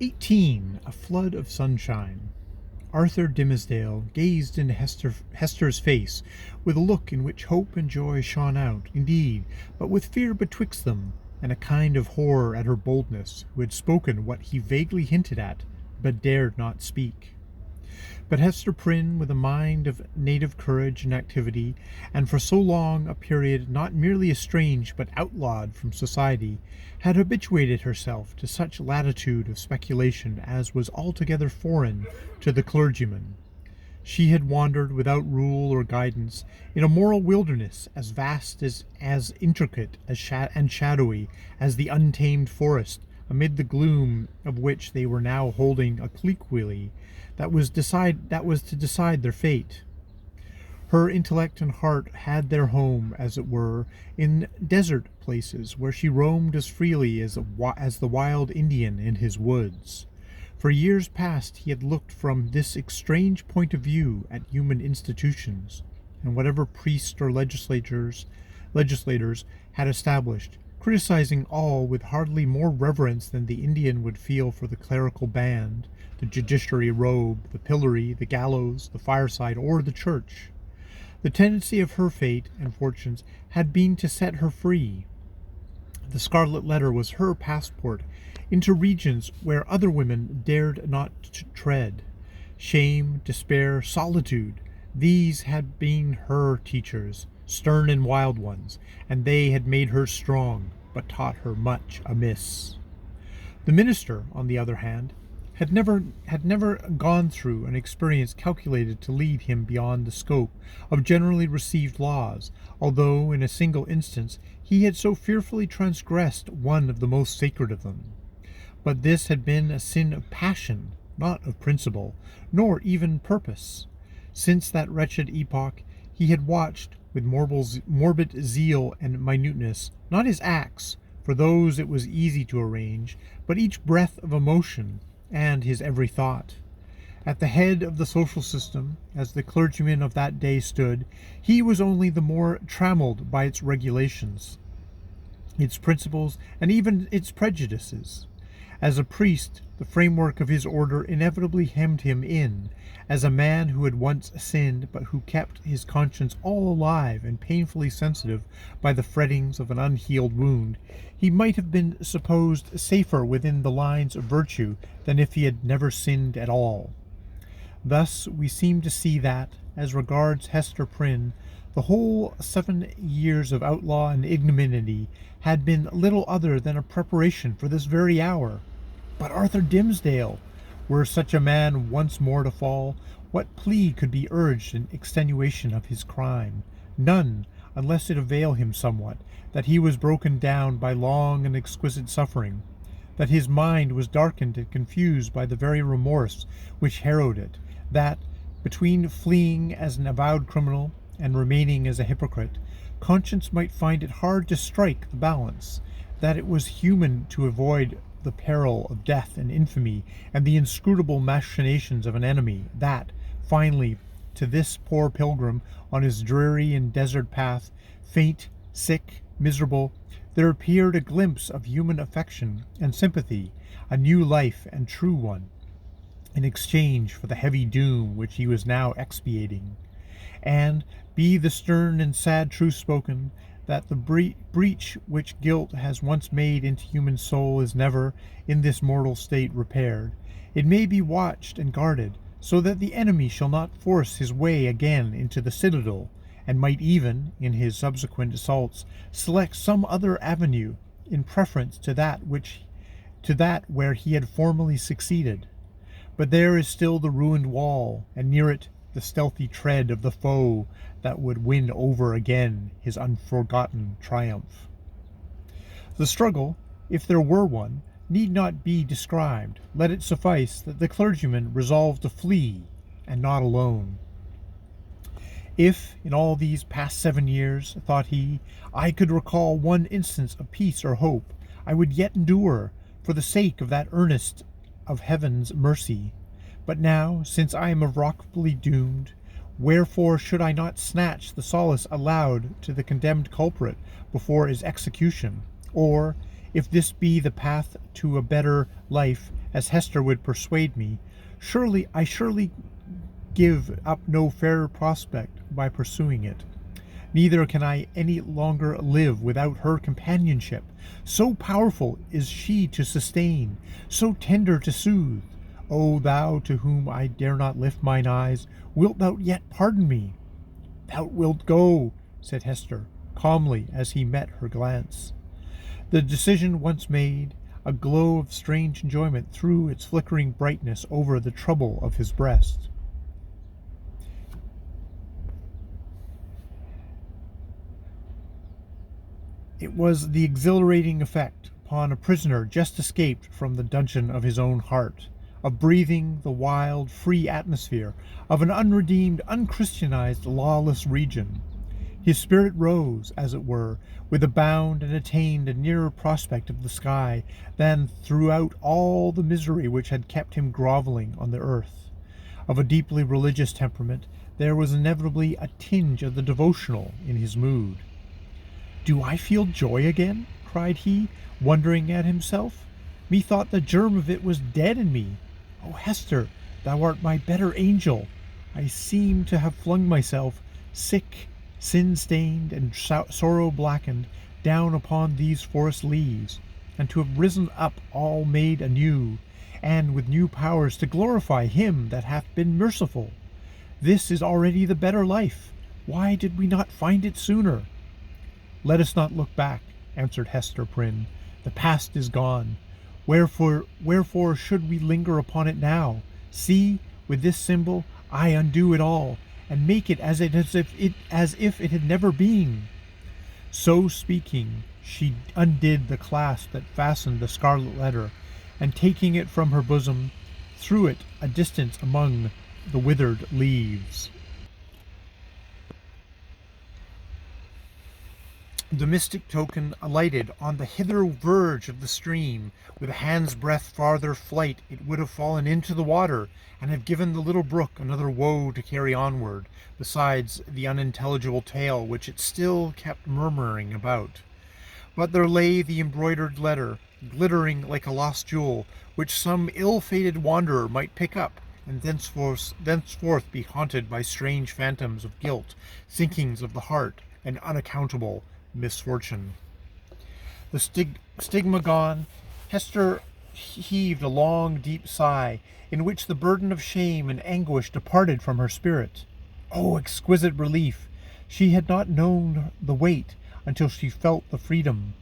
18. A Flood of Sunshine. Arthur Dimmesdale gazed into Hester's face with a look in which hope and joy shone out, indeed, but with fear betwixt them, and a kind of horror at her boldness, who had spoken what he vaguely hinted at, but dared not speak. But Hester Prynne, with a mind of native courage and activity, and for so long a period not merely estranged but outlawed from society, had habituated herself to such latitude of speculation as was altogether foreign to the clergyman. She had wandered without rule or guidance in a moral wilderness as vast as intricate and shadowy as the untamed forest, amid the gloom of which they were now holding a colloquy that was to decide their fate. Her intellect and heart had their home, as it were, in desert places where she roamed as freely as the wild Indian in his woods. For years past he had looked from this strange point of view at human institutions, and whatever priests or legislators had established, criticizing all with hardly more reverence than the Indian would feel for the clerical band, the judiciary robe, the pillory, the gallows, the fireside, or the church. The tendency of her fate and fortunes had been to set her free. The scarlet letter was her passport into regions where other women dared not to tread. Shame, despair, solitude, these had been her teachers, stern and wild ones, and they had made her strong, but taught her much amiss. The minister, on the other hand, had never gone through an experience calculated to lead him beyond the scope of generally received laws, although in a single instance he had so fearfully transgressed one of the most sacred of them. But this had been a sin of passion, not of principle, nor even purpose. Since that wretched epoch he had watched, with morbid zeal and minuteness, not his acts, for those it was easy to arrange, but each breath of emotion, and his every thought. At the head of the social system, as the clergyman of that day stood, he was only the more trammelled by its regulations, its principles, and even its prejudices. As a priest, the framework of his order inevitably hemmed him in. As a man who had once sinned, but who kept his conscience all alive and painfully sensitive by the frettings of an unhealed wound, he might have been supposed safer within the lines of virtue than if he had never sinned at all. Thus we seem to see that, as regards Hester Prynne, the whole 7 years of outlaw and ignominy had been little other than a preparation for this very hour. But Arthur Dimmesdale, were such a man once more to fall, what plea could be urged in extenuation of his crime? None, unless it avail him somewhat, that he was broken down by long and exquisite suffering, that his mind was darkened and confused by the very remorse which harrowed it, that, between fleeing as an avowed criminal and remaining as a hypocrite, conscience might find it hard to strike the balance, that it was human to avoid the peril of death and infamy and the inscrutable machinations of an enemy, that, finally, to this poor pilgrim on his dreary and desert path, faint, sick, miserable, there appeared a glimpse of human affection and sympathy, a new life and true one, in exchange for the heavy doom which he was now expiating. And, be the stern and sad truth spoken, that the breach which guilt has once made into human soul is never, in this mortal state, repaired. It may be watched and guarded, so that the enemy shall not force his way again into the citadel, and might even, in his subsequent assaults, select some other avenue in preference to that where he had formerly succeeded. But there is still the ruined wall, and near it the stealthy tread of the foe that would win over again his unforgotten triumph. The struggle, if there were one, need not be described. Let it suffice that the clergyman resolved to flee, and not alone. If, in all these past 7 years, thought he, I could recall one instance of peace or hope, I would yet endure, for the sake of that earnest of heaven's mercy. But now, since I am irrevocably doomed, wherefore should I not snatch the solace allowed to the condemned culprit before his execution? Or, if this be the path to a better life, as Hester would persuade me, I surely give up no fair prospect by pursuing it. Neither can I any longer live without her companionship. So powerful is she to sustain, so tender to soothe. O thou to whom I dare not lift mine eyes, wilt thou yet pardon me? Thou wilt go, said Hester, calmly as he met her glance. The decision once made, a glow of strange enjoyment threw its flickering brightness over the trouble of his breast. It was the exhilarating effect upon a prisoner just escaped from the dungeon of his own heart, of breathing the wild, free atmosphere of an unredeemed, unchristianized, lawless region. His spirit rose, as it were, with a bound and attained a nearer prospect of the sky than throughout all the misery which had kept him groveling on the earth. Of a deeply religious temperament, there was inevitably a tinge of the devotional in his mood. "Do I feel joy again?" cried he, wondering at himself. "Methought the germ of it was dead in me. O Hester, thou art my better angel. I seem to have flung myself, sick, sin-stained, and sorrow-blackened, down upon these forest leaves, and to have risen up all made anew, and with new powers to glorify him that hath been merciful. This is already the better life. Why did we not find it sooner?" "Let us not look back," answered Hester Prynne. "The past is gone. Wherefore should we linger upon it now? See, with this symbol I undo it all, and make it as if it had never been." So speaking, she undid the clasp that fastened the scarlet letter, and taking it from her bosom, threw it a distance among the withered leaves. The mystic token alighted on the hither verge of the stream. With a hand's breadth farther flight it would have fallen into the water, and have given the little brook another woe to carry onward, besides the unintelligible tale which it still kept murmuring about. But there lay the embroidered letter, glittering like a lost jewel, which some ill-fated wanderer might pick up, and thenceforth be haunted by strange phantoms of guilt, sinkings of the heart, and unaccountable misfortune. The stigma gone, Hester heaved a long, deep sigh, in which the burden of shame and anguish departed from her spirit. Oh, exquisite relief! She had not known the weight until she felt the freedom.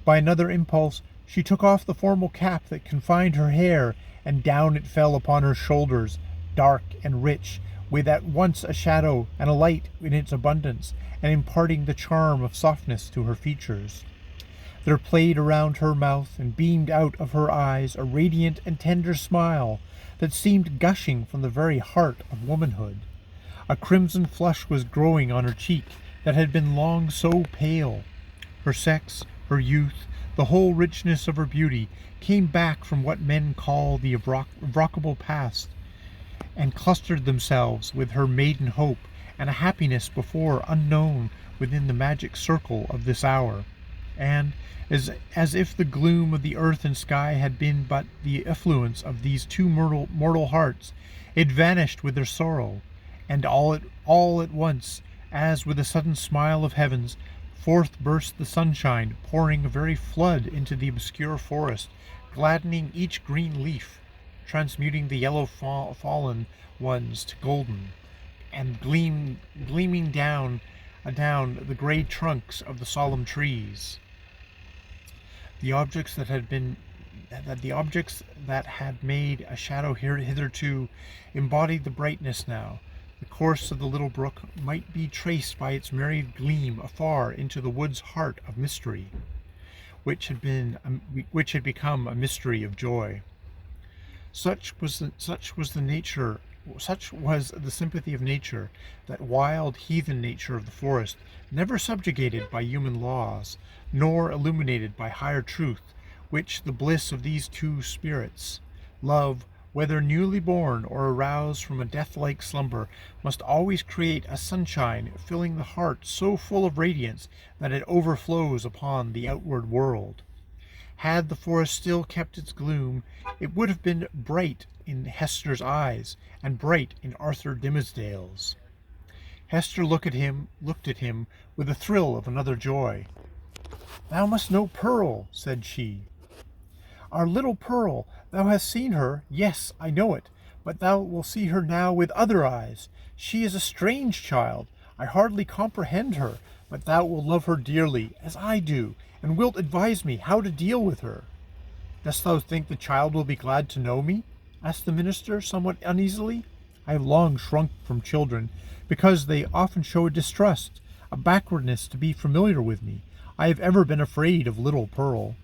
By another impulse, she took off the formal cap that confined her hair, and down it fell upon her shoulders, dark and rich, with at once a shadow and a light in its abundance, and imparting the charm of softness to her features. There played around her mouth and beamed out of her eyes a radiant and tender smile that seemed gushing from the very heart of womanhood. A crimson flush was growing on her cheek that had been long so pale. Her sex, her youth, the whole richness of her beauty came back from what men call the evocable past, and clustered themselves with her maiden hope and a happiness before unknown within the magic circle of this hour. And, as if the gloom of the earth and sky had been but the effluence of these two mortal hearts, it vanished with their sorrow, and all at once, as with a sudden smile of heavens, forth burst the sunshine, pouring a very flood into the obscure forest, gladdening each green leaf, transmuting the yellow fallen ones to golden, and gleaming down the grey trunks of the solemn trees. The objects that had made a shadow hitherto embodied the brightness now. The course of the little brook might be traced by its merry gleam afar into the wood's heart of mystery, which had become a mystery of joy. Such was the sympathy of nature, that wild heathen nature of the forest, never subjugated by human laws, nor illuminated by higher truth, which the bliss of these two spirits, love, whether newly born or aroused from a death-like slumber, must always create a sunshine filling the heart so full of radiance that it overflows upon the outward world, Had the forest still kept its gloom, it would have been bright in Hester's eyes, and bright in Arthur Dimmesdale's. Hester looked at him with a thrill of another joy. "Thou must know Pearl," said she. "Our little Pearl. Thou hast seen her. Yes, I know it. But thou wilt see her now with other eyes. She is a strange child. I hardly comprehend her, but thou wilt love her dearly, as I do, and wilt advise me how to deal with her." "Dost thou think the child will be glad to know me?" asked the minister, somewhat uneasily. "I have long shrunk from children, because they often show a distrust, a backwardness to be familiar with me. I have ever been afraid of little Pearl."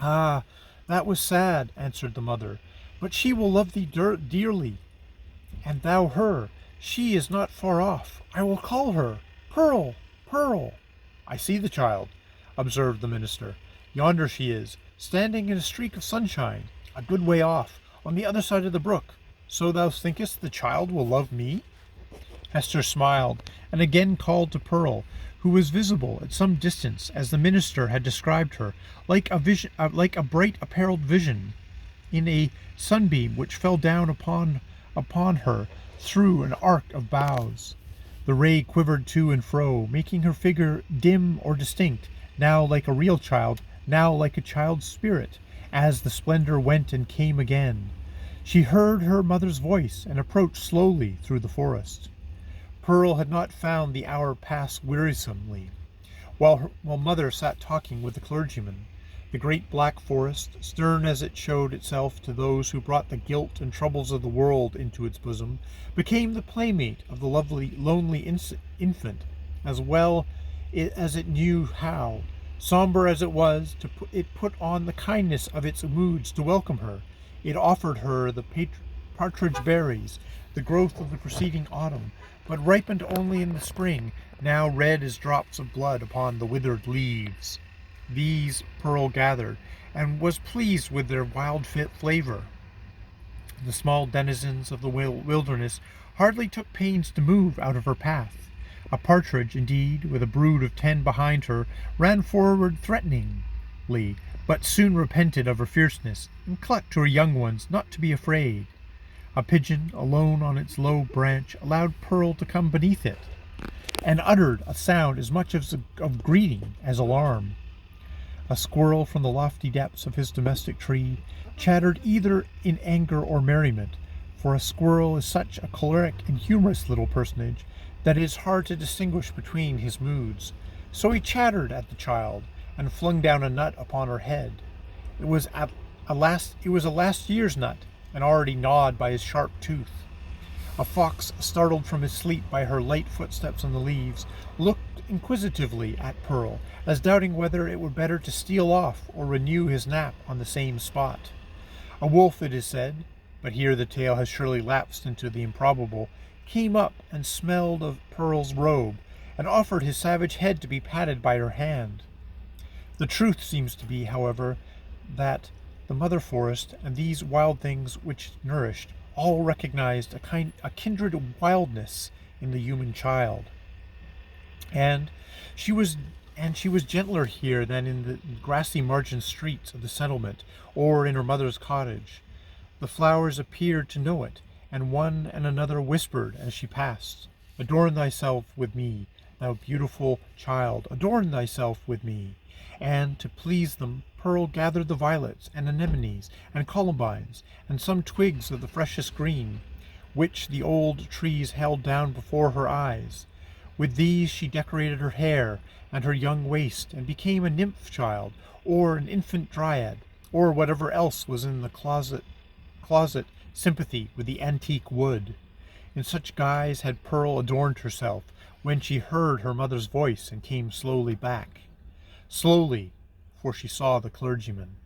"Ah, that was sad," answered the mother. "But she will love thee dearly, and thou her. She is not far off. I will call her. Pearl, Pearl." "I see the child," observed the minister. "Yonder she is, standing in a streak of sunshine, a good way off, on the other side of the brook. So thou thinkest the child will love me?" Hester smiled, and again called to Pearl, who was visible at some distance, as the minister had described her, like a bright apparelled vision in a sunbeam which fell down upon her through an arc of boughs. The ray quivered to and fro, making her figure dim or distinct, now like a real child, now like a child's spirit, as the splendor went and came again. She heard her mother's voice and approached slowly through the forest. Pearl had not found the hour pass wearisomely, while mother sat talking with the clergyman. The great black forest, stern as it showed itself to those who brought the guilt and troubles of the world into its bosom, became the playmate of the lonely infant, as well as it knew how. Somber as it was, it put on the kindness of its moods to welcome her. It offered her the partridge berries, the growth of the preceding autumn, but ripened only in the spring, now red as drops of blood upon the withered leaves. These Pearl gathered, and was pleased with their wild flavor. The small denizens of the wilderness hardly took pains to move out of her path. A partridge, indeed, with a brood of 10 behind her, ran forward threateningly, but soon repented of her fierceness, and clucked to her young ones not to be afraid. A pigeon, alone on its low branch, allowed Pearl to come beneath it, and uttered a sound as much of greeting as alarm. A squirrel from the lofty depths of his domestic tree chattered either in anger or merriment, for a squirrel is such a choleric and humorous little personage that it is hard to distinguish between his moods. So he chattered at the child, and flung down a nut upon her head. It was a last year's nut, and already gnawed by his sharp tooth. A fox, startled from his sleep by her light footsteps on the leaves, looked inquisitively at Pearl, as doubting whether it were better to steal off or renew his nap on the same spot. A wolf, it is said, but here the tale has surely lapsed into the improbable, came up and smelled of Pearl's robe, and offered his savage head to be patted by her hand. The truth seems to be, however, that the mother forest and these wild things which it nourished all recognized a kindred wildness in the human child, and she was gentler here than in the grassy margin streets of the settlement or in her mother's cottage. The flowers appeared to know it, and one and another whispered as she passed, "Adorn thyself with me, thou beautiful child, adorn thyself with me." And to please them, Pearl gathered the violets and anemones and columbines and some twigs of the freshest green, which the old trees held down before her eyes. With these she decorated her hair and her young waist, and became a nymph child, or an infant dryad, or whatever else was in the closet sympathy with the antique wood. In such guise had Pearl adorned herself when she heard her mother's voice and came slowly back. Slowly, for she saw the clergyman.